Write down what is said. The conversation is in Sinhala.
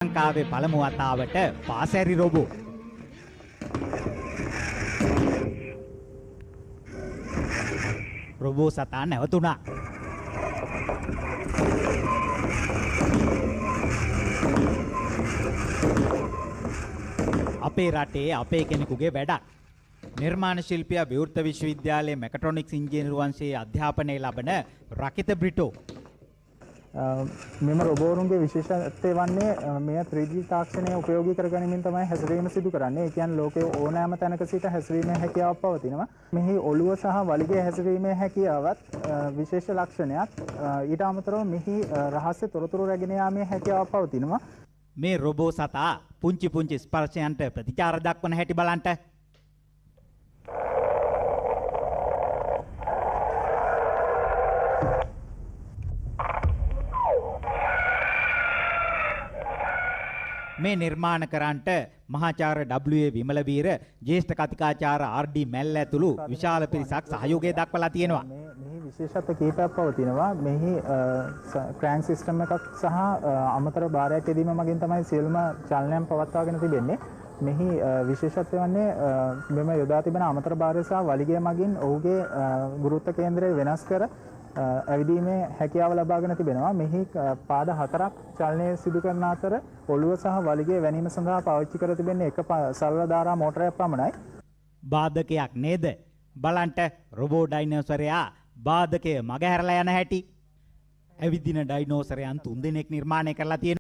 ලංකාවේ පළමු වතාවට පාසැරි රොබෝ රොබෝ සතා නැවතුණා. අපේ රටේ අපේ කෙනෙකුගේ වැඩක්. නිර්මාණ ශිල්පියා විවෘත විශ්වවිද්‍යාලයේ මෙකට්‍රොනික්ස් ඉංජිනේරු වංශයේ අධ්‍යාපනය ලබන රකිත බ්‍රිටෝ මෙම රොබෝරුන්ගේ විශේෂත්වය වන්නේ මේ 3D තාක්ෂණය උපයෝගී කරගැනීමෙන් තමයි හැසිරීම සිදු කරන්නේ. ඒ කියන්නේ ලෝකයේ ඕනෑම තැනක සිට හැසිරීමේ හැකියාවක් පවතිනවා. මෙහි ඔළුව සහ වලිගය හැසිරීමේ හැකියාවත් විශේෂ ලක්ෂණයක්. ඊට අමතරව මෙහි රහස්‍ය තොරතුරු රැගෙන යාමේ හැකියාවක් පවතිනවා. මේ රොබෝ සතා පුංචි පුංචි ස්පර්ශයන්ට ප්‍රතිචාර දක්වන හැටි බලන්න. මේ නිර්මාණ කරන්නට මහාචාර්ය W.A. විමලවීර, ජ්‍යෙෂ්ඨ කතිකාචාර්ය R.D. මැල්ල ඇතුළු විශාල පිරිසක් සහයෝගය දක්වලා තියෙනවා. මෙහි විශේෂත්ව කීපයක් පවතිනවා. මෙහි ක්‍රෑන්ක් සිස්ටම් එකක් සහ අමතර භාරයක් යෙදීම මගින් තමයි සියලුම චලනයන් පවත්වාගෙන තිබෙන්නේ. මෙහි විශේෂත්වය වන්නේ මෙම යොදා තිබෙන අමතර භාරය සහ වලිගය මගින් ඔහුගේ ගුරුත්ව කේන්ද්‍රය වෙනස් කර ඇවිදීමේ හැකියාව ලබාගෙන තිබෙනවා. මෙහි පාද 4ක් චලනය සිදු කරන අතර ඔළුව සහ වලිගය වැනීම සඳහා පාවිච්චි කර තිබෙන්නේ එක සරල ධාරා මෝටරයක් පමණයි. බාධකයක් නේද? බලන්ට රොබෝ ඩයිනෝසරයා බාධකය මගහැරලා යන හැටි. ඇවිදින ඩයිනෝසරයන් 3 දෙනෙක් නිර්මාණය කරලා තියෙනවා.